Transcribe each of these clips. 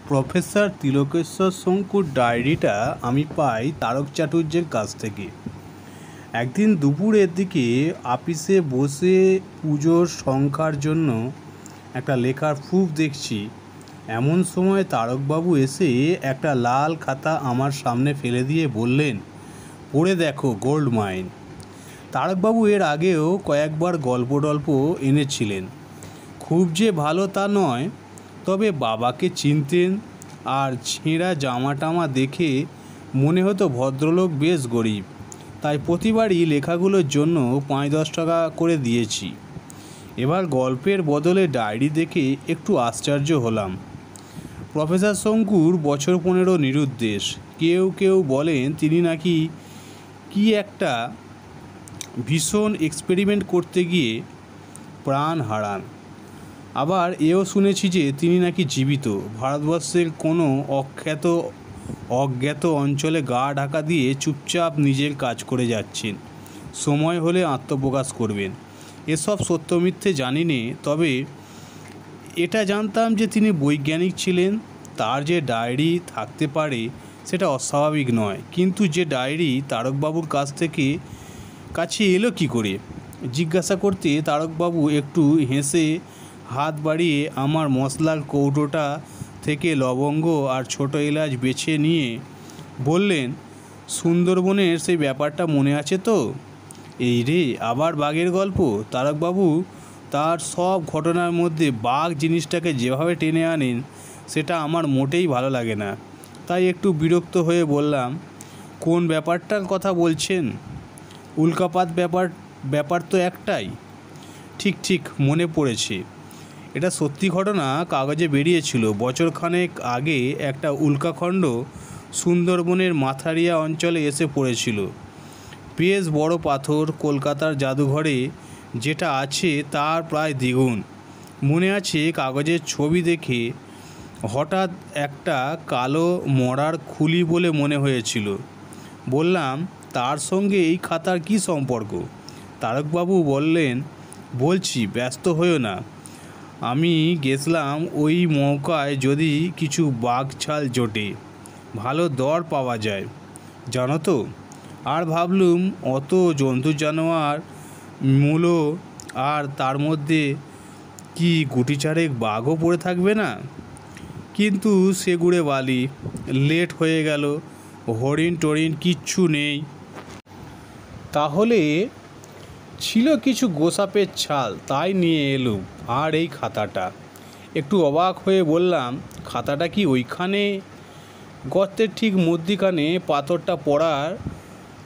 Professor Tilakeshwar শঙ্কুর ডায়েরিটা আমি পাই তারক চাটুর্যের কাছ থেকে। একদিন দুপুরের দিকে অফিসে বসে পুজোর সংখ্যার জন্য একটা লেখার প্রুফ দেখছি, এমন সময় তারকবাবু এসে একটা লাল খাতা আমার সামনে ফেলে দিয়ে বললেন, পড়ে দেখো গোল্ড মাইন। তারকবাবু এর আগেও কয়েকবার গল্প টল্প এনেছিলেন, খুব যে ভালো তা নয়, তবে বাবাকে চিনতেন আর ছেঁড়া জামা টামা দেখে মনে হতো ভদ্রলোক বেশ গরিব, তাই প্রতিবারই লেখাগুলোর জন্য 5-10 টাকা করে দিয়েছি। এবার গল্পের বদলে ডায়েরি দেখে একটু আশ্চর্য হলাম। প্রফেসর শঙ্কুর বছর 15 নিরুদ্দেশ। কেউ কেউ বলেন তিনি নাকি কি একটা ভীষণ এক্সপেরিমেন্ট করতে গিয়ে প্রাণ হারান। আবার এও শুনেছি যে তিনি নাকি জীবিত, ভারতবর্ষের কোনো অজ্ঞাত অঞ্চলে গা ঢাকা দিয়ে চুপচাপ নিজের কাজ করে যাচ্ছেন, সময় হলে আত্মপ্রকাশ করবেন। এসব সত্য মিথ্যে জানি নে, তবে এটা জানতাম যে তিনি বৈজ্ঞানিক ছিলেন। তার যে ডায়েরি থাকতে পারে সেটা অস্বাভাবিক নয়, কিন্তু যে ডায়েরি তারকবাবুর কাছে এলো কি করে জিজ্ঞাসা করতে তারকবাবু একটু হেসে হাত বাড়িয়ে আমার মশলার কৌটোটা থেকে লবঙ্গ আর ছোটো এলাচ বেছে নিয়ে বললেন, সুন্দরবনের সেই ব্যাপারটা মনে আছে তো? এই রে, আবার বাঘের গল্প? তারকবাবু তার সব ঘটনার মধ্যে বাঘ জিনিসটাকে যেভাবে টেনে আনেন সেটা আমার মোটেই ভালো লাগে না। তাই একটু বিরক্ত হয়ে বললাম, কোন ব্যাপারটার কথা বলছেন? উল্কাপাত ব্যাপার তো একটাই। ঠিক মনে পড়েছে, এটা সত্যি ঘটনা, কাগজে বেরিয়েছিল। বছরখানেক আগে একটা উল্কাখণ্ড সুন্দরবনের মাথারিয়া অঞ্চলে এসে পড়েছিল। বেশ বড় পাথর, কলকাতার জাদুঘরে যেটা আছে তার প্রায় দ্বিগুণ। মনে আছে কাগজের ছবি দেখে হঠাৎ একটা কালো মরার খুলি বলে মনে হয়েছিল। বললাম, তার সঙ্গে এই খাতার কী সম্পর্ক? তারকবাবু বললেন, বলছি, ব্যস্ত হইও না। আমি গেছলাম ওই মৌকায় যদি কিছু বাঘছাল জোটে, ভালো দর পাওয়া যায় জানো তো। আর ভাবলুম অত জন্তু জানোয়ার মূলো, আর তার মধ্যে কি গুটিচারেক বাঘও পড়ে থাকবে না? কিন্তু সে গুড়ে বালি, লেট হয়ে গেল, হরিণ টরিণ কিচ্ছু নেই। তাহলে ছিল কিছু গোসাপের ছাল, তাই নিয়ে এলুম। আর এই খাতাটা। একটু অবাক হয়ে বললাম, খাতাটা কি ওইখানে? গর্তের ঠিক মধ্যিখানে পাথরটা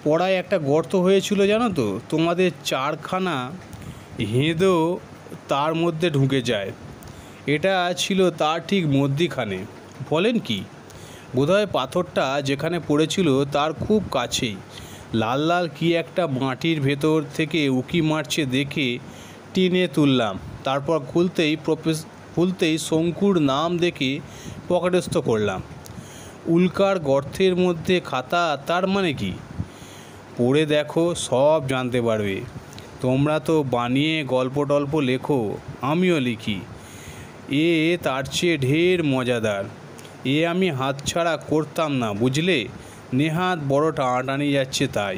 পড়ায় একটা গর্ত হয়েছিল জানো তো, তোমাদের 4খানা হেঁদো তার মধ্যে ঢুকে যায়। এটা ছিল তার ঠিক মধ্যিখানে। বলেন কি? বোধহয় পাথরটা যেখানে পড়েছিল তার খুব কাছেই লাল লাল কি একটা মাটির ভেতর থেকে উকি মারছে দেখে টেনে তুললাম। তারপর খুলতেই শঙ্কুর নাম দেখে পকেটস্থ করলাম। উল্কার গর্তের মধ্যে খাতা, তার মানে কি? পড়ে দেখো, সব জানতে পারবে। তোমরা তো বানিয়ে গল্প টল্প লেখো, আমিও লিখি। তার চেয়ে ঢের মজাদার। আমি হাতছাড়া করতাম না, বুঝলে। নেহাত বড় টানাটানি যাচ্ছে, তাই।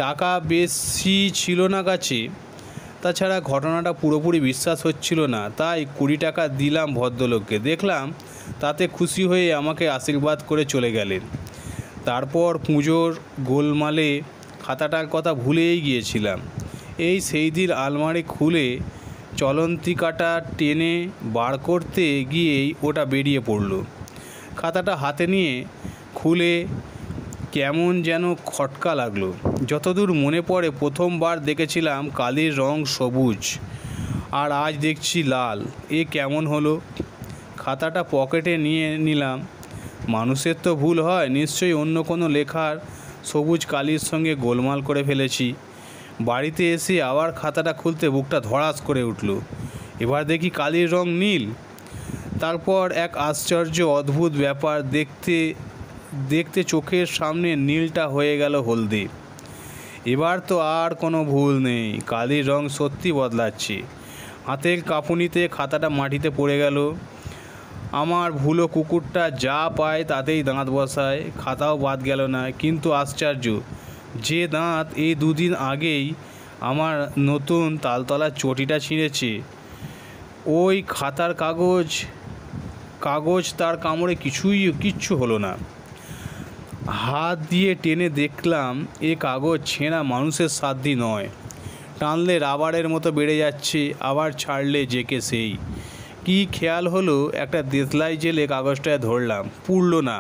টাকা বেশি ছিল না কাছে, তাছাড়া ঘটনাটা পুরোপুরি বিশ্বাস হচ্ছিল না, তাই 20 টাকা দিলাম ভদ্রলোককে। দেখলাম তাতে খুশি হয়ে আমাকে আশীর্বাদ করে চলে গেলেন। তারপর পুজোর গোলমালে খাতাটার কথা ভুলেই গিয়েছিলাম। সেই দিন আলমারি খুলে চলন্তিকাটা টেনে বার করতে গিয়েই ওটা বেরিয়ে পড়ল। খাতাটা হাতে নিয়ে খুলে কেমন যেন খটকা লাগলো। যতদূর মনে পড়ে প্রথমবার দেখেছিলাম কালির রং সবুজ, আর আজ দেখছি লাল। কেমন হলো? খাতাটা পকেটে নিয়ে নিলাম। মানুষের তো ভুল হয়, নিশ্চয়ই অন্য কোনো লেখার সবুজ কালির সঙ্গে গোলমাল করে ফেলেছি। বাড়িতে এসে আবার খাতাটা খুলতে বুকটা ধড়াস করে উঠল। এবার দেখি কালির রং নীল। তারপর এক আশ্চর্য অদ্ভুত ব্যাপার, দেখতে চোখের সামনে নীলটা হয়ে গেল হলদে। এবার তো আর কোনো ভুল নেই, কালির রং সত্যি বদলাচ্ছে। হাতের কাঁপুনিতে খাতাটা মাটিতে পড়ে গেল। আমার ভুলো কুকুরটা যা পায় তাতেই দাঁত বসায়, খাতাও বাদ গেল না। কিন্তু আশ্চর্য, যে দাঁত এই দুদিন আগেই আমার নতুন তালতলার চটিটা ছিঁড়েছে, ওই খাতার কাগজ তার কামড়ে কিচ্ছু হলো না। হাত দিয়ে টেনে দেখলাম এ কাগজ ছেঁড়া মানুষের সাধ্যি নয়। টানলে রাবারের মতো বেড়ে যাচ্ছে, আবার ছাড়লে যেকে সেই। কি খেয়াল হলো, একটা দেশলাই জেলে কাগজটায় ধরলাম, পুড়ল না।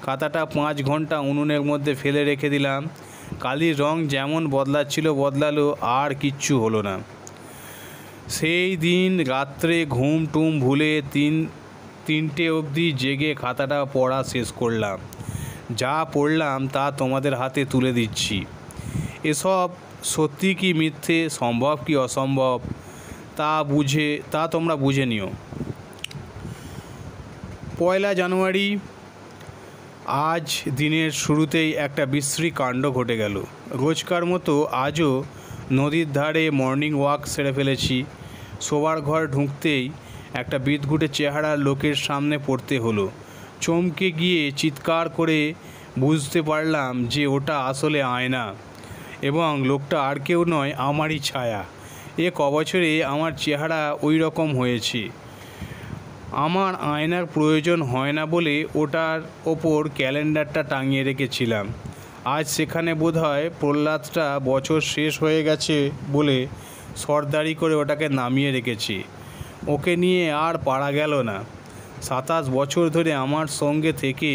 খাতাটা 5 ঘন্টা উনুনের মধ্যে ফেলে রেখে দিলাম। কালির রং যেমন বদলাচ্ছিল বদলালো, আর কিচ্ছু হলো না। সেই দিন রাত্রে ঘুম টুম ভুলে 3টে অবধি জেগে খাতাটা পড়া শেষ করলাম। যা পড়লাম তা তোমাদের হাতে তুলে দিচ্ছি। এসব সত্যি কি মিথ্যে, সম্ভব কি অসম্ভব, তা তোমরা বুঝে নিও। 1 জানুয়ারি। আজ দিনের শুরুতেই একটা বিশ্রী কাণ্ড ঘটে গেল। রোজকার মতো আজও নদীর ধারে মর্নিং ওয়াক সেরে ফেলেছি। শোবার ঘর ঢুকতেই একটা বিদঘুটে চেহারার লোকের সামনে পড়তে হলো। চমকে গিয়ে চিৎকার করে বুঝতে পারলাম যে ওটা আসলে আয়না, এবং লোকটা আর কেউ নয়, আমারই ছায়া। কবছরে আমার চেহারা ওই রকম হয়েছে। আমার আয়নার প্রয়োজন হয় না বলে ওটার ওপর ক্যালেন্ডারটা টাঙিয়ে রেখেছিলাম। আজ সেখানে বোধহয় প্রহ্লাদটা বছর শেষ হয়ে গেছে বলে সর্দারি করে ওটাকে নামিয়ে রেখেছি। ওকে নিয়ে আর পারা গেল না। 27 বছর ধরে আমার সঙ্গে থেকে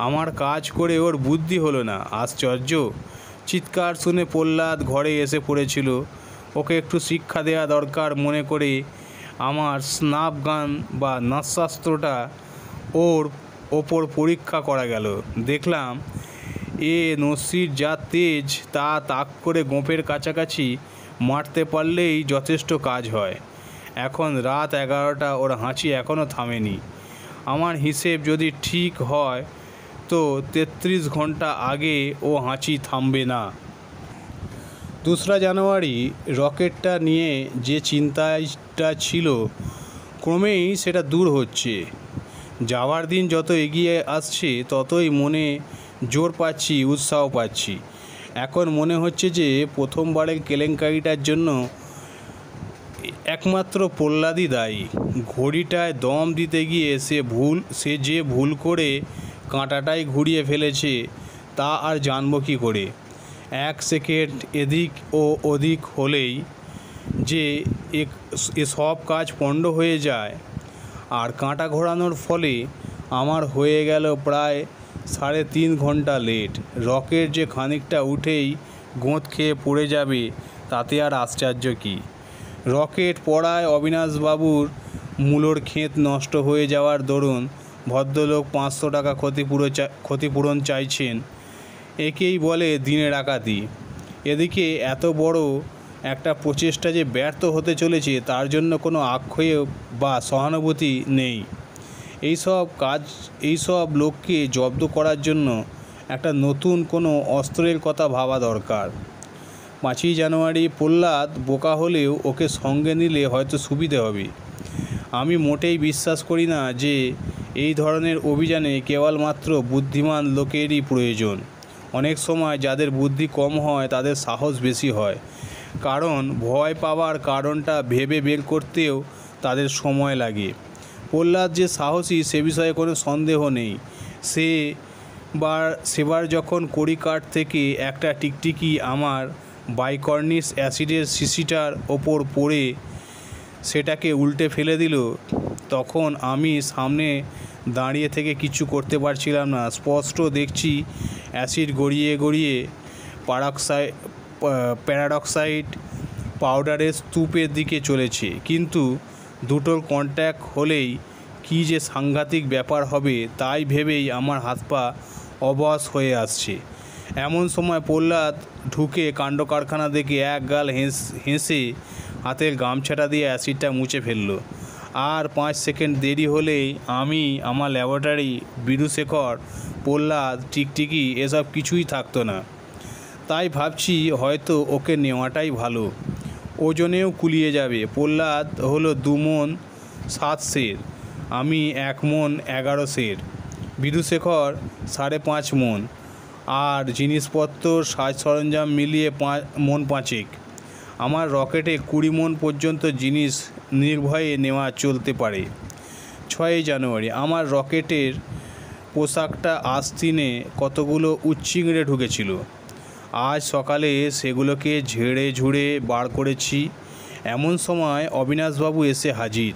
আমার কাজ করে ওর বুদ্ধি হলো না। আশ্চর্য! চিৎকার শুনে প্রহ্লাদ ঘরে এসে পড়েছিল। ওকে একটু শিক্ষা দেওয়া দরকার মনে করে আমার স্নাপ গান বা নাচশাস্ত্রটা ওর ওপর পরীক্ষা করা গেল। দেখলাম নসির যা তেজ, তা তাক করে গোঁপের কাছাকাছি মারতে পারলেই যথেষ্ট কাজ হয়। এখন রাত 11টা, ওর হাঁচি এখনও থামেনি। আমার হিসেব যদি ঠিক হয় তো 33 ঘন্টা আগে ও হাঁচি থামবে না। 2 জানুয়ারি। রকেটটা নিয়ে যে চিন্তাটা ছিল ক্রমেই সেটা দূর হচ্ছে। যাওয়ার দিন যত এগিয়ে আসছে ততই মনে জোর পাচ্ছি, উৎসাহ পাচ্ছি। এখন মনে হচ্ছে যে প্রথমবারের কেলেঙ্কারিটার জন্য একমাত্র প্রহ্লাদই দায়ী। ঘড়িটায় দম দিতে গিয়ে সে যে ভুল করে কাঁটাটাই ঘুরিয়ে ফেলেছে তা আর জানব কী করে। 1 সেকেন্ড এদিক ও ওদিক হলেই যে সব কাজ পণ্ড হয়ে যায়। আর কাঁটা ঘোরানোর ফলে আমার হয়ে গেল প্রায় 3.5 ঘন্টা লেট। রকেট যে খানিকটা উঠেই গোঁত খেয়ে পড়ে যাবে তাতে আর আশ্চর্য কী। রকেট পড়ায় অবিনাশবাবুর মূলোর ক্ষেত নষ্ট হয়ে যাওয়ার দরুন ভদ্রলোক 500 টাকা ক্ষতিপূরণ চাইছেন। একেই বলে দিনে ডাকাতি। এদিকে এত বড় একটা প্রচেষ্টা যে ব্যর্থ হতে চলেছে তার জন্য কোনো আক্ষেপ বা সহানুভূতি নেই। এইসব লোককে জব্দ করার জন্য একটা নতুন কোনো অস্ত্রের কথা ভাবা দরকার। 5 জানুয়ারি। প্রহ্লাদ বোকা হলেও ওকে সঙ্গে নিলে হয়তো সুবিধে হবে। আমি মোটেই বিশ্বাস করি না যে এই ধরনের অভিযানে কেবলমাত্র বুদ্ধিমান লোকেরই প্রয়োজন। অনেক সময় যাদের বুদ্ধি কম হয় তাদের সাহস বেশি হয়, কারণ ভয় পাওয়ার কারণটা ভেবে বের করতেও তাদের সময় লাগে। প্রহ্লাদ যে সাহসী সে বিষয়ে কোনো সন্দেহ নেই। সেবার যখন কড়িকাঠ থেকে একটা টিকটিকি আমার বাইকর্নিশ অ্যাসিডের শিশিটার ওপর পড়ে সেটাকে উল্টে ফেলে দিল, তখন আমি সামনে দাঁড়িয়ে থেকে কিছু করতে পারছিলাম না। স্পষ্ট দেখছি অ্যাসিড গড়িয়ে গড়িয়ে প্যারাডক্সাইড পাউডারের স্তূপের দিকে চলেছে। কিন্তু দুটোর কন্ট্যাক্ট হলেই কী যে সাংঘাতিক ব্যাপার হবে তাই ভেবেই আমার হাত পা অবশ হয়ে আসছে। এমন সময় প্রহ্লাদ ঢুকে কাণ্ডকারখানা দেখে এক গাল হেসে হাতের গামছাটা দিয়ে অ্যাসিডটা মুছে ফেলল। আর 5 সেকেন্ড দেরি হলেই আমি, আমার ল্যাবরেটরি, বিধুশেখর, প্রহ্লাদ, টিকটিকি এসব কিছুই থাকতো না। তাই ভাবছি হয়তো ওকে নেওয়াটাই ভালো, ওজনেও কুলিয়ে যাবে। প্রহ্লাদ হলো 2 মণ 7 সের, আমি 1 মণ 11 সের, বিধুশেখর 5.5 মণ, আর জিনিসপত্র সাজ সরঞ্জাম মিলিয়ে 5 মণ 5। আমার রকেটে 20 মণ পর্যন্ত জিনিস নির্ভয়ে নেওয়া চলতে পারে। 6 জানুয়ারি, আমার রকেটের পোশাকটা আস্তিনে কতগুলো উচ্চিংড়ে ঢুকেছিল। আজ সকালে সেগুলোকে ঝেড়ে ঝুড়ে বার করেছি। এমন সময় অবিনাশবাবু এসে হাজির।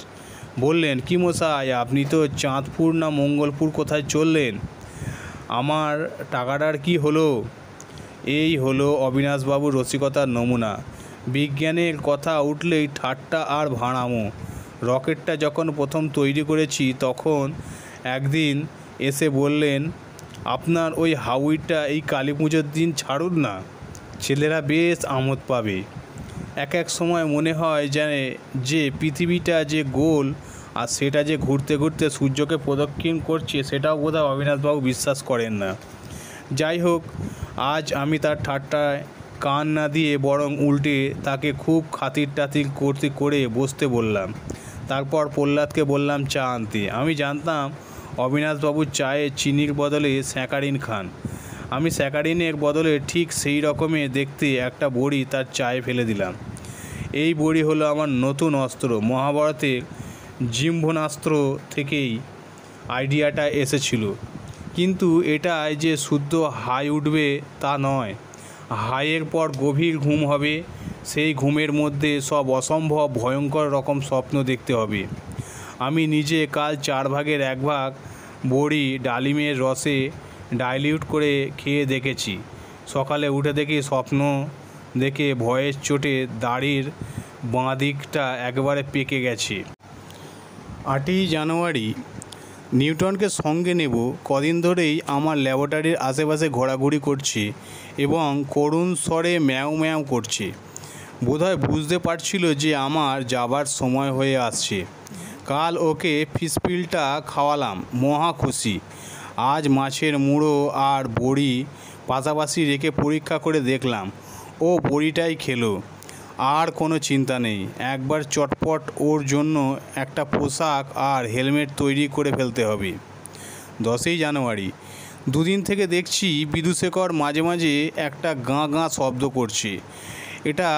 বললেন, কি মশাই, আপনি তো চাঁদপুর না মঙ্গলপুর কোথায় চললেন? আমার টাকাটার কি হলো? এই হলো অবিনাশবাবুর রসিকতার নমুনা। বিজ্ঞানের কথা উঠলেই ঠাট্টা আর ভাঁড়ামো। রকেটটা যখন প্রথম তৈরি করেছি তখন একদিন এসে বললেন, আপনার ওই হাউইটা এই কালী পুজোর দিন ছাড়ুন না, ছেলেরা বেশ আমোদ পাবে। এক এক সময় মনে হয় যে পৃথিবীটা যে গোল আর সেটা যে ঘুরতে ঘুরতে সূর্যকে প্রদক্ষিণ করছে সেটাও বোধহয় অবিনাশবাবু বিশ্বাস করেন না। যাই হোক, আজ আমি তার ঠাট্টায় কান না দিয়ে বরং উল্টে তাকে খুব খাতির টাতির করে বসতে বললাম। তারপর প্রহ্লাদকে বললাম চা আনতে। আমি জানতাম অবিনাশবাবুর চায়ে চিনির বদলে স্যাকারিন খান। আমি স্যাকারিনের বদলে ঠিক সেই রকমের দেখতে একটা বড়ি তার চায়ে ফেলে দিলাম। এই বড়ি হলো আমার নতুন অস্ত্র। মহাভারতের জিহ্বনাস্ত্র থেকেই আইডিয়াটা এসেছিল। কিন্তু এটায় যে শুদ্ধ হাই উঠবে তা নয়। হাইয়ের পর গভীর ঘুম হবে। সেই ঘুমের মধ্যে সব অসম্ভব ভয়ঙ্কর রকম স্বপ্ন দেখতে হবে। আমি নিজে কাল 4 ভাগের 1 ভাগ বড়ি ডালিমের রসে ডাইলিউট করে খেয়ে দেখেছি। সকালে উঠে দেখি স্বপ্ন দেখে ভয়ের চোটে দাড়ির বাঁ দিকটা একেবারে পেকে গেছে। 8ই জানুয়ারি, নিউটনকে সঙ্গে নেব। কদিন ধরেই আমার ল্যাবরেটরির আশেপাশে ঘোরাঘুরি করছে এবং করুণ স্বরে ম্যাও ম্যাও করছে। বোধহয় বুঝতে পারছিল যে আমার যাবার সময় হয়ে আসছে। কাল ওকে ফিশপিলটা খাওয়ালাম, মহা খুশি। আজ মাছের মুড়ো আর বড়ি পাশাপাশি রেখে পরীক্ষা করে দেখলাম, ও বড়িটাই খেলো। আর কোনো চিন্তা নেই। একবার চটপট ওর জন্য একটা পোশাক আর হেলমেট তৈরি করে ফেলতে হবে। 10ই জানুয়ারি, 2 দিন থেকে দেখছি বিধুশেখর মাঝে মাঝে একটা গাঁ গাঁ শব্দ করছে। এটা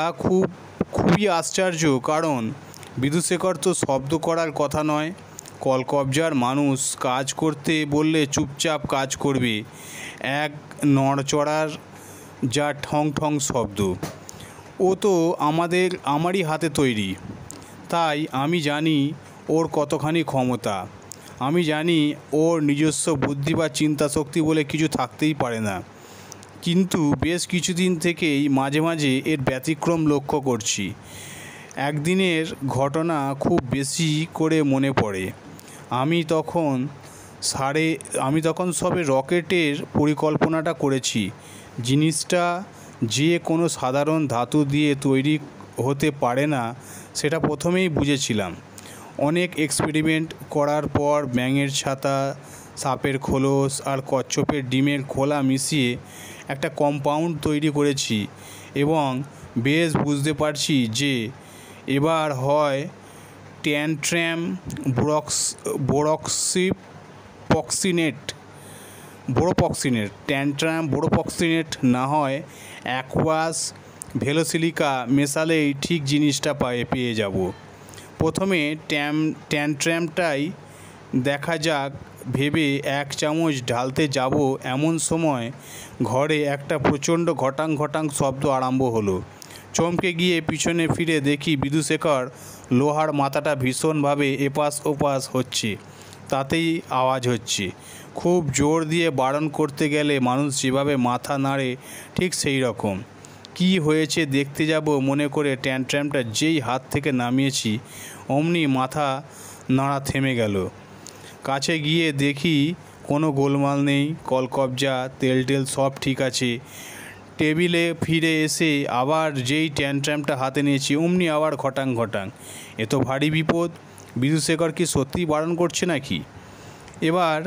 খুবই আশ্চর্য, কারণ বিধুশেখর তো শব্দ করার কথা নয়। কলকবজার মানুষ কাজ করতে বললে চুপচাপ কাজ করবে। এক নড়চড়ার যা ঠং ঠং শব্দ। ও তো আমারই হাতে তৈরি। তাই আমি জানি ওর কতখানি ক্ষমতা। আমি জানি ওর নিজস্ব বুদ্ধি বা চিন্তা শক্তি বলে কিছু থাকতেই পারে না। কিন্তু বেশ কিছুদিন থেকেই মাঝে মাঝে এর ব্যতিক্রম লক্ষ্য করছি। একদিনের ঘটনা খুব বেশি করে মনে পড়ে। আমি তখন সবে রকেটের পরিকল্পনাটা করেছি। জিনিসটা যে কোনো সাধারণ ধাতু দিয়ে তৈরি হতে পারে না সেটা প্রথমেই বুঝেছিলাম। অনেক এক্সপেরিমেন্ট করার পর ব্যাঙের ছাতা, সাপের খোলস আর কচ্ছপের ডিমের খোলা মিশিয়ে একটা কম্পাউন্ড তৈরি করেছি এবং বেশ বুঝতে পারছি যে এবার হয় ট্যান্ট্রাম বোরোপক্সিনেট না হয় অ্যাকুয়াস ভেলোসিলিকা মেশালেই ঠিক জিনিসটা পেয়ে যাব। প্রথমে ট্যান্ট্রামটাই দেখা যাক ভেবে 1 চামচ ঢালতে যাব এমন সময় ঘরে একটা প্রচণ্ড ঘটাং ঘটাং শব্দ আরম্ভ হলো। চমকে গিয়ে পিছনে ফিরে দেখি বিধুশেখর লোহার মাথাটা ভীষণভাবে এপাশ ওপাশ হচ্ছে। তাতেই আওয়াজ হচ্ছে। খুব জোর দিয়ে বারণ করতে গেলে মানুষ যেভাবে মাথা নাড়ে ঠিক সেই রকম। কি হয়েছে দেখতে যাব মনে করে ট্যান্ট্রামটা যেই হাত থেকে নামিয়েছি অমনি মাথা নাড়া থেমে গেল। কাছে গিয়ে দেখি কোনো গোলমাল নেই। কলকবজা তেল সব ঠিক আছে। টেবিলে ফিরে এসে আবার যেই ট্যান্ট্রামটা হাতে নিয়েছি অমনি আবার ঘটাং ঘটাং। এ তো ভারী বিপদ। বিধুশেখর কি সত্যিই বারণ করছে নাকি? এবার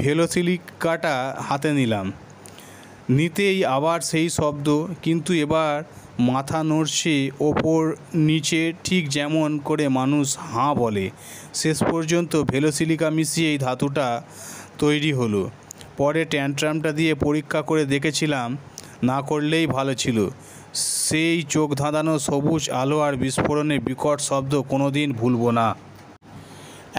ভেলোসিলিকাটা হাতে নিলাম। নিতেই আবার সেই শব্দ, কিন্তু এবার মাথা নড়ছে ওপর নিচে, ঠিক যেমন করে মানুষ হাঁ বলে। শেষ পর্যন্ত ভেলোসিলিকা মিশিয়ে এই ধাতুটা তৈরি হলো। পরে ট্যান্ট্রামটা দিয়ে পরীক্ষা করে দেখেছিলাম, না করলেই ভালো ছিল। সেই চোখ ধাঁধানো সবুজ আলো আর বিস্ফোরণের বিকট শব্দ কোনোদিন ভুলব না।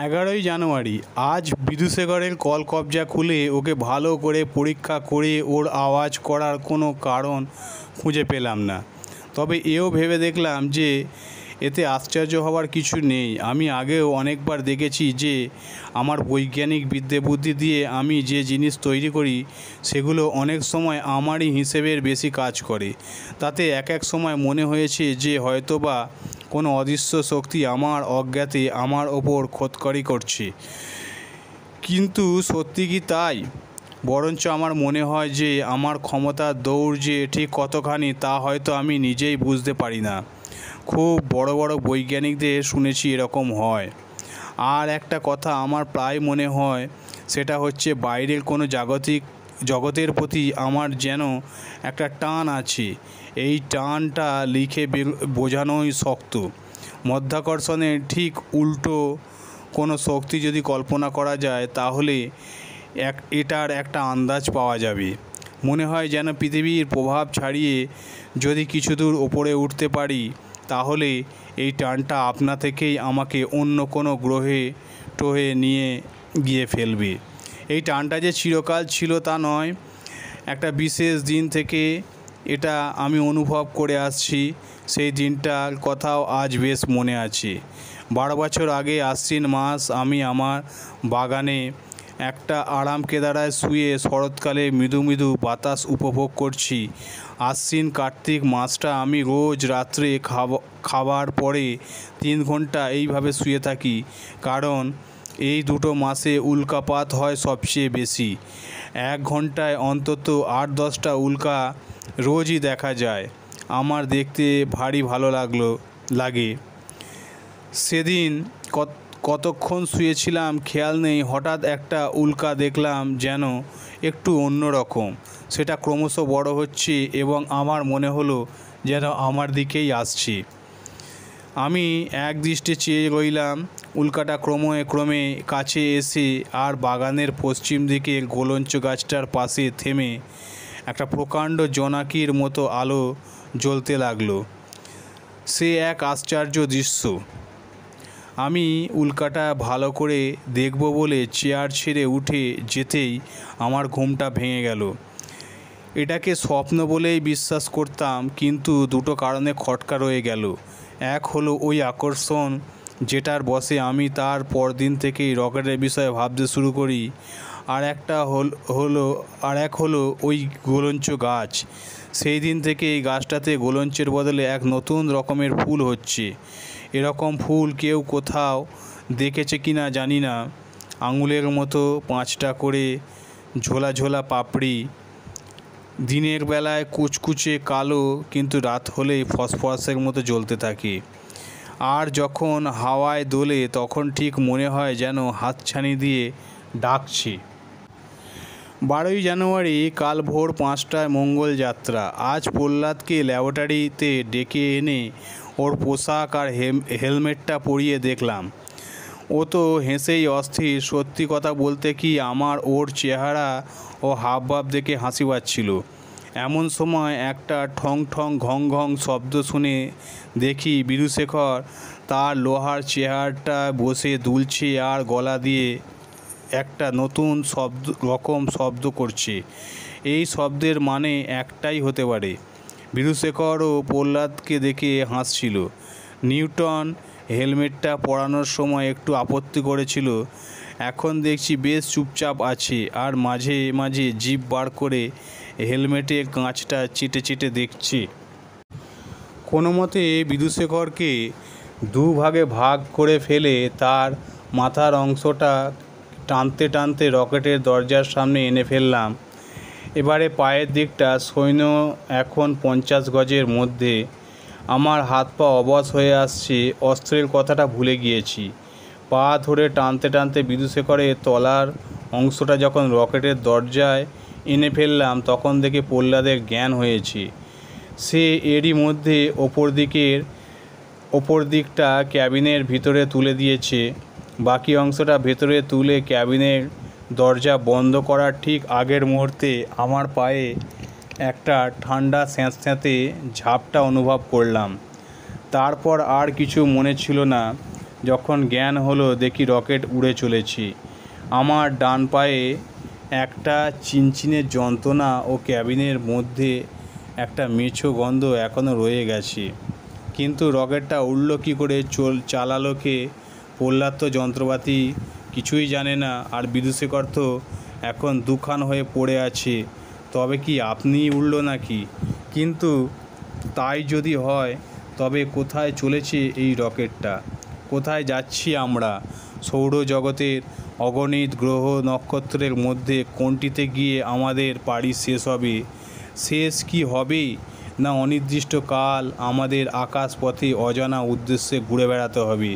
11ই জানুয়ারি। আজ বিধুশেখরের কলকবজা খুলে ওকে ভালো করে পরীক্ষা করে ওর আওয়াজ করার কোনো কারণ খুঁজে পেলাম না। তবে এও ভেবে দেখলাম যে এতে আশ্চর্য হওয়ার কিছু নেই। আমি আগেও অনেকবার দেখেছি যে আমার বৈজ্ঞানিক বিদ্যে বুদ্ধি দিয়ে আমি যে জিনিস তৈরি করি সেগুলো অনেক সময় আমারই হিসেবের বেশি কাজ করে। তাতে এক এক সময় মনে হয়েছে যে হয়তোবা কোনো অদৃশ্য শক্তি আমার অজ্ঞাতে আমার ওপর খোদখড়ি করছে। কিন্তু সত্যি কি তাই? বরঞ্চ আমার মনে হয় যে আমার ক্ষমতার দৌড় যে ঠিক কতখানি তা হয়তো আমি নিজেই বুঝতে পারি না। খুব বড় বড় বৈজ্ঞানিকদের শুনেছি এরকম হয়। আর একটা কথা আমার প্রায় মনে হয়, সেটা হচ্ছে বাইরের কোনো জগতের প্রতি আমার যেন একটা টান আছে। এই টানটা লিখে বোঝানোই শক্ত। মধ্যাকর্ষণের ঠিক উল্টো কোনো শক্তি যদি কল্পনা করা যায় তাহলে এটার একটা আন্দাজ পাওয়া যাবে। মনে হয় যেন পৃথিবীর প্রভাব ছাড়িয়ে যদি কিছু দূর ওপরে উঠতে পারি তাহলে এই টানটা আপনা থেকেই আমাকে অন্য কোনো গ্রহে টোহে নিয়ে গিয়ে ফেলবে। এই টানটা যে চিরকাল ছিল তা নয়, একটা বিশেষ দিন থেকে এটা আমি অনুভব করে আসছি। সেই দিনটার কথাও আজ বেশ মনে আছে। 12 বছর আগে আশ্বিন মাস আমি আমার বাগানে একটা আরাম কেদারায় শুয়ে শরৎকালে মৃদু মৃদু বাতাস উপভোগ করছি। আশ্বিন কার্তিক মাসটা আমি রোজ রাত্রে খাবার পরে 3 ঘন্টা এইভাবে শুয়ে থাকি, কারণ এই দুটো মাসে উল্কাপাত হয় সবচেয়ে বেশি। 1 ঘন্টায় অন্তত 8-10টা উল্কা রোজই দেখা যায়। আমার দেখতে ভারী ভালো লাগে। সেদিন কতক্ষণ শুয়েছিলাম খেয়াল নেই। হঠাৎ একটা উল্কা দেখলাম যেন একটু অন্যরকম। সেটা ক্রমশ বড় হচ্ছে এবং আমার মনে হলো যেন আমার দিকেই আসছে। আমি এক দৃষ্টে চেয়ে রইলাম। উল্কাটা ক্রমে কাছে এসে আর বাগানের পশ্চিম দিকের গোলঞ্চ গাছটার পাশে থেমে একটা প্রকাণ্ড জোনাকির মতো আলো জ্বলতে লাগলো। সে এক আশ্চর্য দৃশ্য। আমি উল্কাটা ভালো করে দেখব বলে চেয়ার ছেড়ে উঠে যেতেই আমার ঘুমটা ভেঙে গেল। এটাকে স্বপ্ন বলেই বিশ্বাস করতাম, কিন্তু দুটো কারণে খটকা রয়ে গেল। এক হলো ওই আকর্ষণ যেটার বশে আমি তার পরদিন থেকেই রকেটের বিষয়ে ভাবতে শুরু করি। আর এক হলো ওই গোলঞ্চ গাছ। সেই দিন থেকে এই গাছটাতে গোলঞ্চের বদলে এক নতুন রকমের ফুল হচ্ছে। এরকম ফুল কেউ কোথাও দেখেছে কিনা জানি না। আঙুলের মতো 5টা করে ঝোলা ঝোলা পাপড়ি, দিনের বেলায় কুচকুচে কালো, কিন্তু রাত হলেই ফসফরাসের মতো জ্বলতে থাকে। আর যখন হাওয়ায় দোলে তখন ঠিক মনে হয় যেন হাতছানি দিয়ে ডাকছে। 12ই জানুয়ারি। কাল ভোর 5টায় মঙ্গল যাত্রা। আজ প্রহ্লাদকে ল্যাবরেটরিতে ডেকে এনে ওর পোশাক আর হেলমেটটা পরিয়ে দেখলাম। ও তো হেসেই অস্থির। সত্যি কথা বলতে কি, আমার ওর চেহারা ও হাবভাব দেখে হাসি পাচ্ছিল। এমন সময় একটা ঠং ঠং ঘং ঘং শব্দ শুনে দেখি বিধুশেখর তার লোহার চেয়ারটা বসে দুলছে আর গলা দিয়ে একটা নতুন শব্দ করছে। এই শব্দের মানে একটাই হতে পারে। বিধুশেখরও প্রহ্লাদকে দেখে হাসছিল। নিউটন হেলমেটটা পরানোর সময় একটু আপত্তি করেছিল, এখন দেখছি বেশ চুপচাপ আছে আর মাঝে মাঝে জিভ বার করে হেলমেটের কাঁচটা চেটে চেটে দেখছে। কোনো মতে বিধুশেখরকে দুভাগে ভাগ করে ফেলে তার মাথার অংশটা টানতে টানতে রকেটের দরজার সামনে এনে ফেললাম। এবারে পায়ের দিকটা সৈন্য এখন 50 গজের মধ্যে। আমার হাত পা অবশ হয়ে আসছে। অস্ত্রের কথাটা ভুলে গিয়েছি। পা ধরে টানতে টানতে বিধুশেখরের তলার অংশটা যখন রকেটের দরজায় এনে ফেললাম তখন দেখে প্রহ্লাদের জ্ঞান হয়েছে। সে এরই মধ্যে ওপর দিকটা ক্যাবিনের ভিতরে তুলে দিয়েছে। বাকি অংশটা ভেতরে তুলে ক্যাবিনের দরজা বন্ধ করার ঠিক আগের মুহূর্তে আমার পায়ে একটা ঠান্ডা স্যাঁতস্যাঁতে ঝাপটা অনুভব করলাম। তারপর আর কিছু মনে ছিল না। যখন জ্ঞান হলো দেখি রকেট উড়ে চলেছি। আমার ডান পায়ে একটা চিনচিনে যন্ত্রণা ও ক্যাবিনের মধ্যে একটা মেছো গন্ধ এখনও রয়ে গেছে। কিন্তু রকেটটা উড়ল কী করে, চালালো কে? প্রহ্লাদ তো যন্ত্রপাতি কিছুই জানে না, আর বিদুশেখর তো এখন দুখান হয়ে পড়ে আছে। তবে কি আপনিই উড়ল নাকি? কিন্তু তাই যদি হয় তবে কোথায় চলেছে এই রকেটটা? কোথায় যাচ্ছি আমরা? সৌরজগতের অগণিত গ্রহ নক্ষত্রের মধ্যে কোনটিতে গিয়ে আমাদের পাড়ি শেষ হবে? শেষ কি হবে না অনির্দিষ্টকাল আমাদের আকাশপথে অজানা উদ্দেশ্যে ঘুরে বেড়াতে হবে?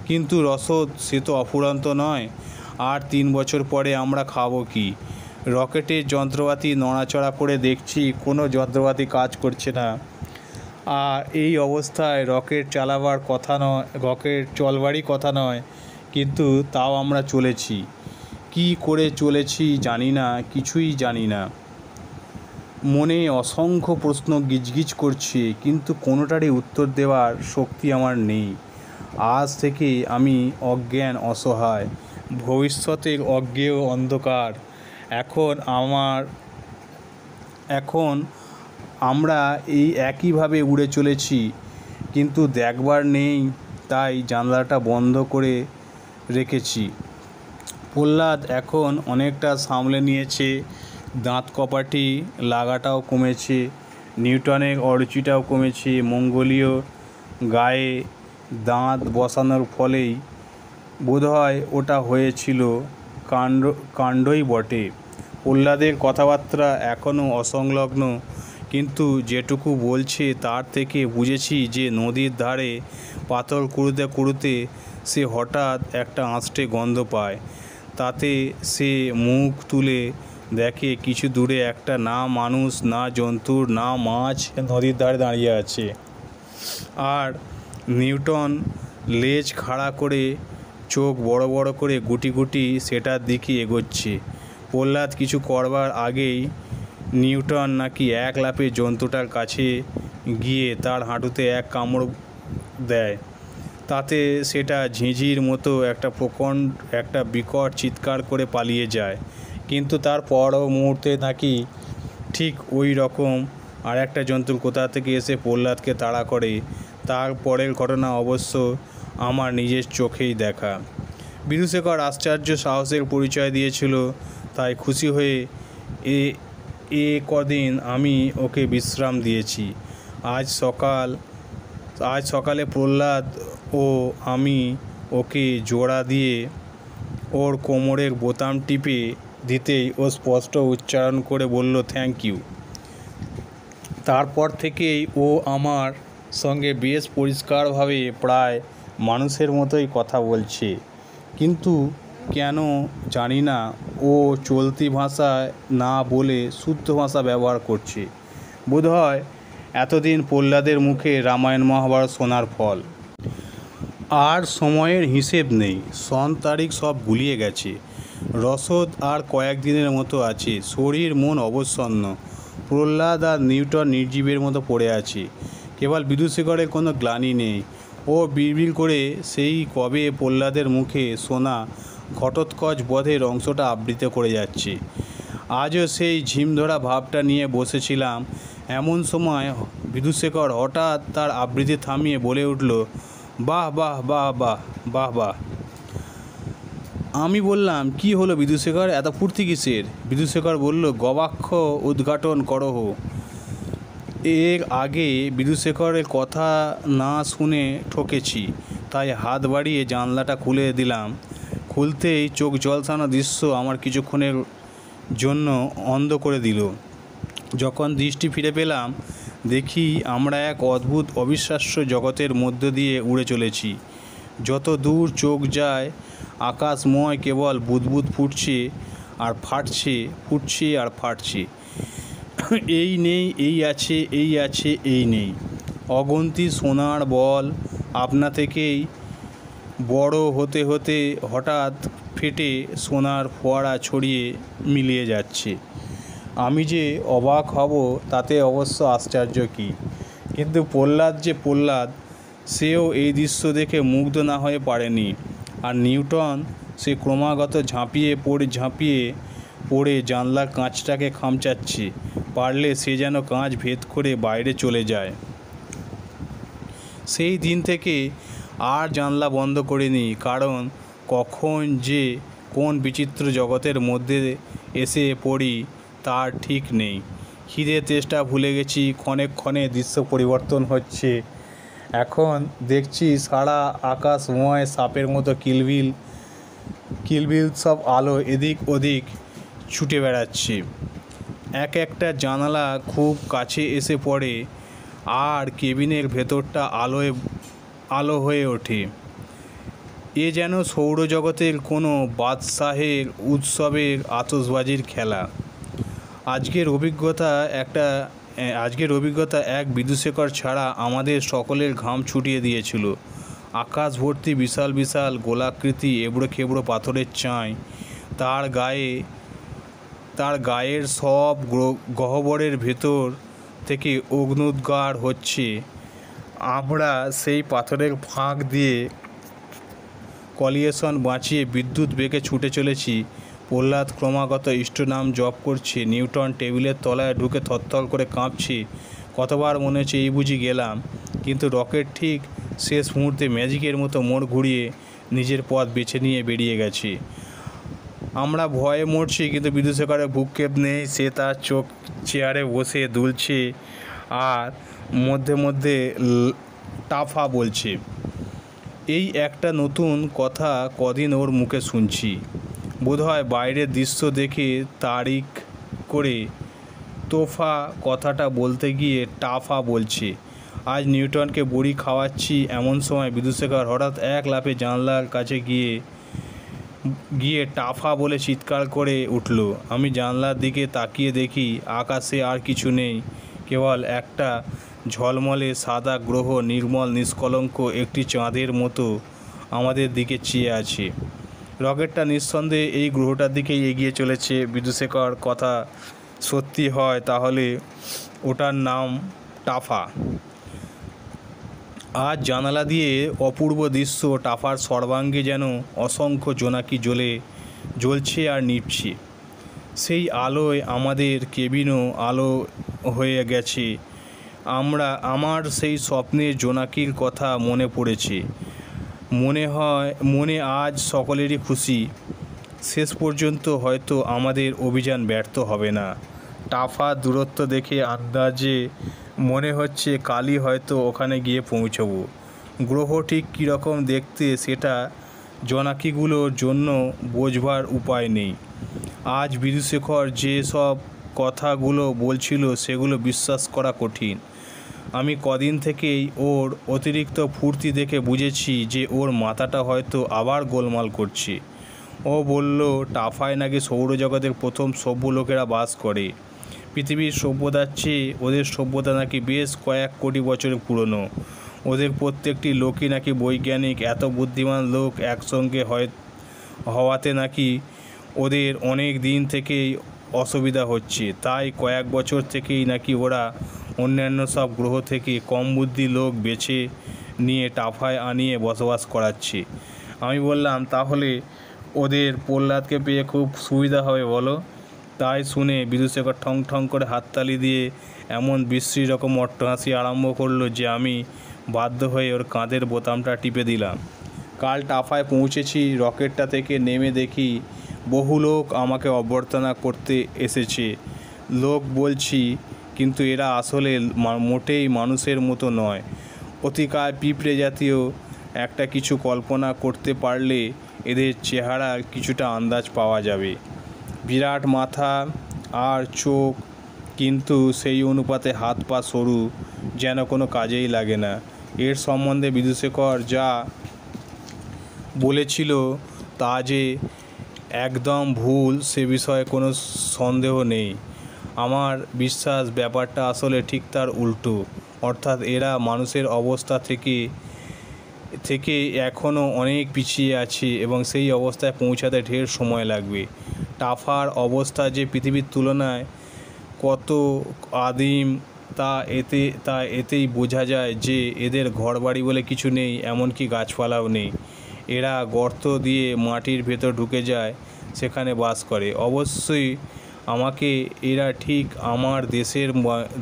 কিন্তু রসদ সে তো অফুরন্ত নয়। আর 3 বছর পরে আমরা খাবো কি? রকেটের যন্ত্রপাতি নড়াচড়া করে দেখছি কোনো যন্ত্রপাতি কাজ করছে না। আর এই অবস্থায় রকেট চলবারই কথা নয়। কিন্তু তাও আমরা চলেছি। কি করে চলেছি জানি না, কিছুই জানি না। মনে অসংখ্য প্রশ্ন গিজগিজ করছে, কিন্তু কোনোটারই উত্তর দেওয়ার শক্তি আমার নেই। আজ থেকে আমি অজ্ঞান, অসহায়, ভবিষ্যতের অজ্ঞেয় অন্ধকার। এখন আমরা এই একইভাবে উড়ে চলেছি, কিন্তু দেখবার নেই, তাই জানলাটা বন্ধ করে রেখেছি। প্রহ্লাদ এখন অনেকটা সামলে নিয়েছে। দাঁত কপাটি লাগাটাও কমেছে, নিউটনের অরুচিটাও কমেছে। মঙ্গলীয় গায়ে দাঁত বসানোর ফলেই বোধহয় ওটা হয়েছিল। কাণ্ডই বটে। প্রহ্লাদের কথাবার্তা এখনও অসংলগ্ন, কিন্তু যেটুকু বলছে তার থেকে বুঝেছি যে নদীর ধারে পাথর কুড়োতে কুড়োতে সে হঠাৎ একটা আঁচটে গন্ধ পায়। তাতে সে মুখ তুলে দেখে কিছু দূরে একটা না মানুষ, না জন্তুর, না মাছ নদীর ধারে দাঁড়িয়ে আছে। আর নিউটন লেজ খাড়া করে, চোখ বড় বড় করে গুটি গুটি সেটার দিকে এগোচ্ছে। প্রহ্লাদ কিছু করবার আগেই নিউটন নাকি এক লাফে জন্তুটার কাছে গিয়ে তার হাঁটুতে এক কামড় দেয়। তাতে সেটা ঝিঁঝির মতো একটা বিকট চিৎকার করে পালিয়ে যায়। কিন্তু তার পর মুহূর্তে নাকি ঠিক ওই রকম আর একটা জন্তুর কোথা থেকে এসে প্রহ্লাদকে তাড়া করে। তার পরের ঘটনা অবশ্য আমার নিজের চোখেই দেখা। বিদুশেখর আশ্চর্য সাহসের পরিচয় দিয়েছিল, তাই খুশি হয়ে কদিন আমি ওকে বিশ্রাম দিয়েছি। আজ সকালে প্রহ্লাদ ও আমি ওকে জোড়া দিয়ে ওর কোমরের বোতাম টিপে দিতেই ও স্পষ্ট উচ্চারণ করে বলল, থ্যাংক ইউ। তারপর থেকেই ও আমার সঙ্গে বেশ পরিষ্কারভাবে, প্রায় মানুষের মতোই কথা বলছে। কিন্তু কেন জানি না ও চলতি ভাষায় না বলে শুদ্ধ ভাষা ব্যবহার করছে। বোধহয় এতদিন প্রহ্লাদের মুখে রামায়ণ মহাভারত শোনার ফল। আর সময়ের হিসেব নেই, সন তারিখ সব গুলিয়ে গেছে। রসদ আর কয়েকদিনের মতো আছে। শরীর মন অবসন্ন। প্রহ্লাদ আর নিউটন নির্জীবের মতো পড়ে আছে। কেবল বিদুশেখরের কোনো গ্লানি নেই। ও বিড়বিড় করে সেই কবে প্রহ্লাদের মুখে শোনা ঘটোৎকচ বধের অংশটা আবৃত্তি করে যাচ্ছে। আজও সেই ঝিমধরা ভাবটা নিয়ে বসেছিলাম। এমন সময় বিদুশেখর হঠাৎ তার আবৃত্তি থামিয়ে বলে উঠল, বাহ বাহ বাহ বাহ বাহ বাহ। আমি বললাম, কি হলো বিদুশেখর, এত ফুর্তি কিসের? বিদুশেখর বলল, গবাক্ষ উদ্ঘাটন করহ। এর আগে বিদুশেখরের কথা না শুনে ঠকেছি, তাই হাত বাড়িয়ে জানলাটা খুলে দিলাম। খুলতেই চোখ ঝলসানো দৃশ্য আমার কিছুক্ষণের জন্য অন্ধ করে দিল। যখন দৃষ্টি ফিরে পেলাম, দেখি আমরা এক অদ্ভুত অবিশ্বাস্য জগতের মধ্য দিয়ে উড়ে চলেছি। যত দূর চোখ যায় আকাশময় কেবল বুদবুদ ফুটছে আর ফাটছে, ফুটছে আর ফাটছে। এই নেই, এই আছে, এই আছে, এই নেই। অগুন্তি সোনার বল আপনা থেকেই বড় হতে হতে হঠাৎ ফেটে সোনার ফোয়ারা ছড়িয়ে মিলিয়ে যাচ্ছে। আমি যে অবাক হব তাতে অবশ্য আশ্চর্য কী। কিন্তু প্রহ্লাদ যে প্রহ্লাদ, সেও এই দৃশ্য দেখে মুগ্ধ না হয়ে পারেনি। আর নিউটন, সে ক্রমাগত ঝাঁপিয়ে পড়ে জানলার কাঁচটাকে খামচাচ্ছে, পারলে সে যেন কাঁচ ভেদ করে বাইরে চলে যায়। সেই দিন থেকে আর জানলা বন্ধ করিনি, কারণ কখন যে কোন বিচিত্র জগতের মধ্যে এসে পড়ি তার ঠিক নেই। খিদের তেষ্টা ভুলে গেছি, ক্ষণে ক্ষণে দৃশ্য পরিবর্তন হচ্ছে। এখন দেখছি সারা আকাশময় সাপের মতো কিলবিল সব আলো এদিক ওদিক ছুটে বেড়াচ্ছে। এক একটা জানালা খুব কাছে এসে পড়ে, আর কেবিনের ভেতরটা আলো হয়ে ওঠে। এ যেন সৌরজগতের কোনো বাদশাহের উৎসবের আতশবাজির খেলা। আজকের অভিজ্ঞতা এক বিদুশেখর ছাড়া আমাদের সকলের ঘাম ছুটিয়ে দিয়েছিল। আকাশ ভর্তি বিশাল বিশাল গোলাকৃতি এবড়ো খেবড়ো পাথরের চাঁই, তার গায়ের সব গহ্বরের ভেতর থেকে অগ্ন্যুদ্গার হচ্ছে। আমরা সেই পাথরের ফাঁক দিয়ে কলিয়েশন বাঁচিয়ে বিদ্যুৎ বেগে ছুটে চলেছি। প্রহ্লাদ ক্রমাগত ইষ্টনাম জপ করছে। নিউটন টেবিলের তলায় ঢুকে থরথর করে কাঁপছে। কতবার মনে হচ্ছে এই বুঝি গেলাম, কিন্তু রকেট ঠিক শেষ মুহূর্তে ম্যাজিকের মতো মোড় ঘুরিয়ে নিজের পথ বেছে নিয়ে বেরিয়ে গেছে। আমরা ভয়ে মরছি, কিন্তু বিদুশেখরের ভ্রুক্ষেপ নেই। সে তার চোখ চেয়ারে বসে দুলছে আর মধ্যে মধ্যে টাফা বলছে। এই একটা নতুন কথা কদিন ওর মুখে শুনছি। বোধহয় বাইরের দৃশ্য দেখে তারিখ করে তোফা কথাটা বলতে গিয়ে টাফা বলছে। আজ নিউটনকে বড়ি খাওয়াচ্ছি, এমন সময় বিদুশেখর হঠাৎ এক লাফে জানলার কাছে গিয়ে টাফা বলে চিৎকার করে উঠল। আমি জানলার দিকে তাকিয়ে দেখি আকাশে আর কিছু নেই, কেবল একটা ঝলমলে সাদা গ্রহ, নির্মল নিষ্কলঙ্ক একটি চাঁদের মতো আমাদের দিকে চেয়ে আছে। রকেটটা নিঃসন্দেহে এই গ্রহটার দিকেই এগিয়ে চলেছে। বিদুশেখর কথা সত্যি হয় তাহলে ওটার নাম টাফা। আজ জানালা দিয়ে অপূর্ব দৃশ্য। টাফার সর্বাঙ্গে যেন অসংখ্য জোনাকি জ্বলছে আর নিভছে। সেই আলোয় আমাদের কেবিনও আলো হয়ে গেছে। আমার সেই স্বপ্নের জোনাকির কথা মনে পড়েছে। মনে আজ সকলেরই খুশি। শেষ পর্যন্ত হয়তো আমাদের অভিযান ব্যর্থ হবে না। টাফার দূরত্ব দেখে আন্দাজে মনে হচ্ছে কালই হয়তো ওখানে গিয়ে পৌঁছব। গ্রহ ঠিক কীরকম দেখতে সেটা জোনাকিগুলোর জন্য বোঝবার উপায় নেই। আজ বিদুশেখর যে সব কথাগুলো বলছিল সেগুলো বিশ্বাস করা কঠিন। আমি কদিন থেকেই ওর অতিরিক্ত ফুর্তি দেখে বুঝেছি যে ওর মাথাটা হয়তো আবার গোলমাল করছে। ও বলল টাফায় নাকি সৌরজগতের প্রথম সভ্য লোকেরা বাস করে। পৃথিবীর সভ্যতার চেয়ে ওদের সভ্যতা নাকি বেশ কয়েক কোটি বছরের পুরনো। ওদের প্রত্যেকটি লোকই নাকি বৈজ্ঞানিক। এত বুদ্ধিমান লোক একসঙ্গে হওয়াতে নাকি ওদের অনেক দিন থেকেই অসুবিধা হচ্ছে। তাই কয়েক বছর থেকেই নাকি ওরা অন্যান্য সব গ্রহ থেকে কম বুদ্ধি লোক বেছে নিয়ে টাফায় আনিয়ে বসবাস করাচ্ছে। আমি বললাম, তাহলে ওদের প্রহ্লাদকে পেয়ে খুব সুবিধা হবে বলো? তাই শুনে বিদুশেখর ঠং ঠং করে হাততালি দিয়ে এমন বিশ্রী রকম অট্টহাসি আরম্ভ করলো যে আমি বাধ্য হয়ে ওর কাঁধের বোতামটা টিপে দিলাম। কাল টাফায় পৌঁছেছি। রকেটটা থেকে নেমে দেখি বহু লোক আমাকে অভ্যর্থনা করতে এসেছে। লোক বলছি, কিন্তু এরা আসলে মোটেই মানুষের মতো নয়। অতিকায় পিঁপড়ে জাতীয় একটা কিছু কল্পনা করতে পারলে এদের চেহারা কিছুটা আন্দাজ পাওয়া যাবে। বিরাট মাথা আর চোখ, কিন্তু সেই অনুপাতে হাত পা সরু, যেন কোনো কাজেই লাগে না। এর সম্বন্ধে বিদুশেখর যা বলেছিল তা যে একদম ভুল সে বিষয়ে কোনো সন্দেহ নেই। আমার বিশ্বাস ব্যাপারটা আসলে ঠিক তার উল্টো, অর্থাৎ এরা মানুষের অবস্থা থেকে এখনও অনেক পিছিয়ে আছে এবং সেই অবস্থায় পৌঁছাতে ঢের সময় লাগবে। টাফার অবস্থা যে পৃথিবীর তুলনায় কত আদিম তা এতেই বোঝা যায় যে এদের ঘরবাড়ি বলে কিছু নেই, এমনকি গাছপালাও নেই। এরা গর্ত দিয়ে মাটির ভেতর ঢুকে যায়, সেখানে বাস করে। অবশ্যই আমাকে এরা ঠিক আমার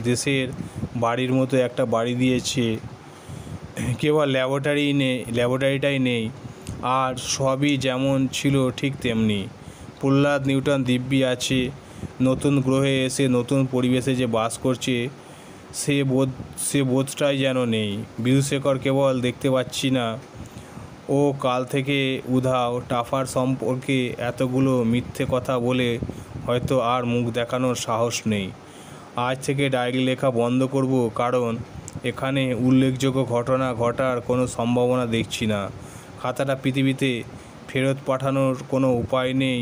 দেশের বাড়ির মতো একটা বাড়ি দিয়েছে, কেবল ল্যাবরেটরিটাই নেই, আর সবই যেমন ছিল ঠিক তেমনি। প্রহ্লাদ নিউটন দিব্যি আছে, নতুন গ্রহে এসে নতুন পরিবেশে যে বাস করছে সে বোধটাই যেন নেই। বিধুশেখর কেবল দেখতে পাচ্ছি না, ও কাল থেকে উধাও। টাফার সম্পর্কে এতগুলো মিথ্যে কথা বলে হয়তো আর মুখ দেখানোর সাহস নেই। আজ থেকে ডায়েরি লেখা বন্ধ করব, কারণ এখানে উল্লেখযোগ্য ঘটনা ঘটার কোনো সম্ভাবনা দেখছি না। খাতাটা পৃথিবীতে ফেরত পাঠানোর কোনো উপায় নেই,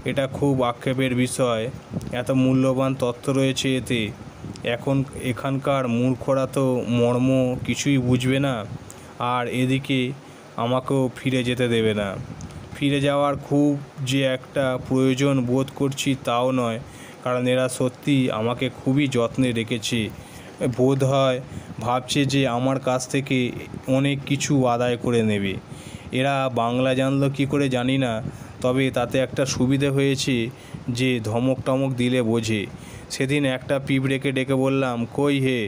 এটা খুব আক্ষেপের বিষয়। এত মূল্যবান তথ্য রয়েছে এতে, এখানকার মূর্খরা তো মর্ম কিছুই বুঝবে না, আর এদিকে আমাকেও ফিরে যেতে দেবে না। ফিরে যাওয়ার খুব যে একটা প্রয়োজন বোধ করছি তাও নয়, কারণ এরা সত্যি আমাকে খুবই যত্নে রেখেছে। বোধ হয় ভাবছে যে আমার কাছ থেকে অনেক কিছু আদায় করে নেবে। এরা বাংলা জানলো কী করে জানি না, তবে তাতে একটা সুবিধে হয়েছে যে ধমক টমক দিলে বোঝে। সেদিন একটা পিঁপড়েকে ডেকে বললাম, কই হে,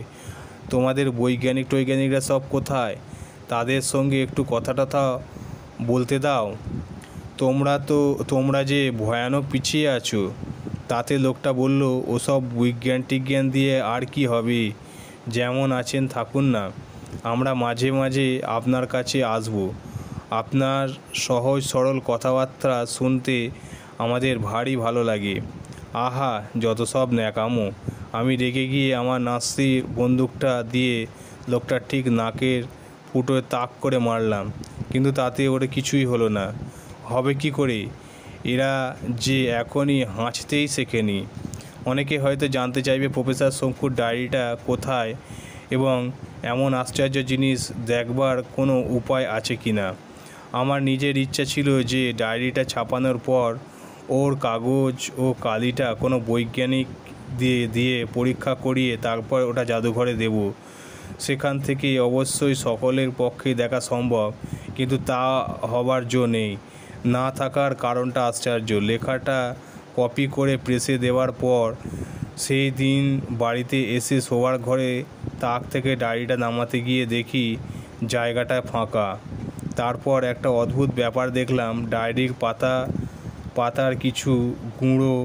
তোমাদের বৈজ্ঞানিকরা সব কোথায়? তাদের সঙ্গে একটু কথা টথা বলতে দাও। তোমরা যে ভয়ানক পিছিয়ে আছো। তাতে লোকটা বলল, ওসব বিজ্ঞান দিয়ে আর কি হবে, যেমন আছেন থাকুন না, আমরা মাঝে মাঝে আপনার কাছে আসব। আপনার সহজ সরল কথাবার্তা শুনতে আমাদের ভারী ভালো লাগে। আহা, যত সব ন্যাকামো। আমি রেগে গিয়ে আমার নাস্তির বন্দুকটা দিয়ে লোকটার ঠিক নাকের ফুটোয় তাক করে মারলাম, কিন্তু তাতে ওরে কিছুই হলো না। হবে কি করে? এরা যে এখনই হাঁচতেই শেখেনি। অনেকে হয়তো জানতে চাইবে প্রফেসর শঙ্কুর ডায়েরিটা কোথায় এবং এমন আশ্চর্য জিনিস দেখবার কোনো উপায় আছে কি না। আমার নিজের ইচ্ছা ছিল যে ডায়েরিটা ছাপানোর পর ওর কাগজ ও কালিটা কোনো বৈজ্ঞানিক দিয়ে পরীক্ষা করিয়ে তারপর ওটা জাদুঘরে দেব। সেখান থেকে অবশ্যই সকলের পক্ষে দেখা সম্ভব, কিন্তু তা হবার জো নেই। না থাকার কারণটা আশ্চর্য। লেখাটা কপি করে প্রেসে দেওয়ার পর সেই দিন বাড়িতে এসে শোবার ঘরে তাক থেকে ডায়েরিটা নামাতে গিয়ে দেখি জায়গাটা ফাঁকা। তারপর একটা অদ্ভুত ব্যাপার দেখলাম, ডায়েরির পাতার কিছু গুঁড়ো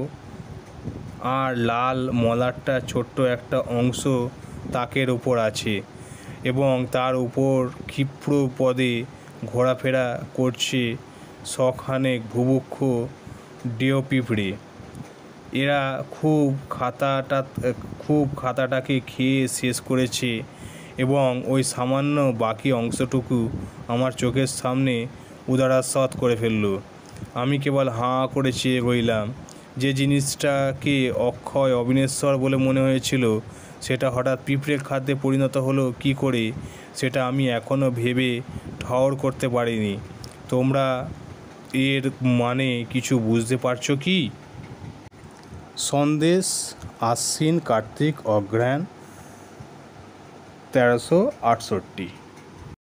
আর লাল মলাটটা ছোট্ট একটা অংশ তাকের উপর আছে, এবং তার উপর ক্ষিপ্র পদে ঘোরাফেরা করছে শখানেক বুভুক্ষ ডেও পিঁপড়ে। এরা খুব খাতাটাকে খেয়ে শেষ করেছে, এবং ওই সামান্য বাকি অংশটুকু আমার চোখের সামনে উদারাস্বত করে ফেলল। আমি কেবল হাঁ করে চেয়ে রইলাম। যে জিনিসটাকে অক্ষয় অবিনশ্বর বলে মনে হয়েছিল, সেটা হঠাৎ পিঁপড়ের খাদ্যে পরিণত হলো কী করে, সেটা আমি এখনও ভেবে ঠাহর করতে পারিনি। তোমরা এর মানে কিছু বুঝতে পারছো কি? সন্দেশ, আশ্বিন কার্তিক অগ্রহায়ণ 1368।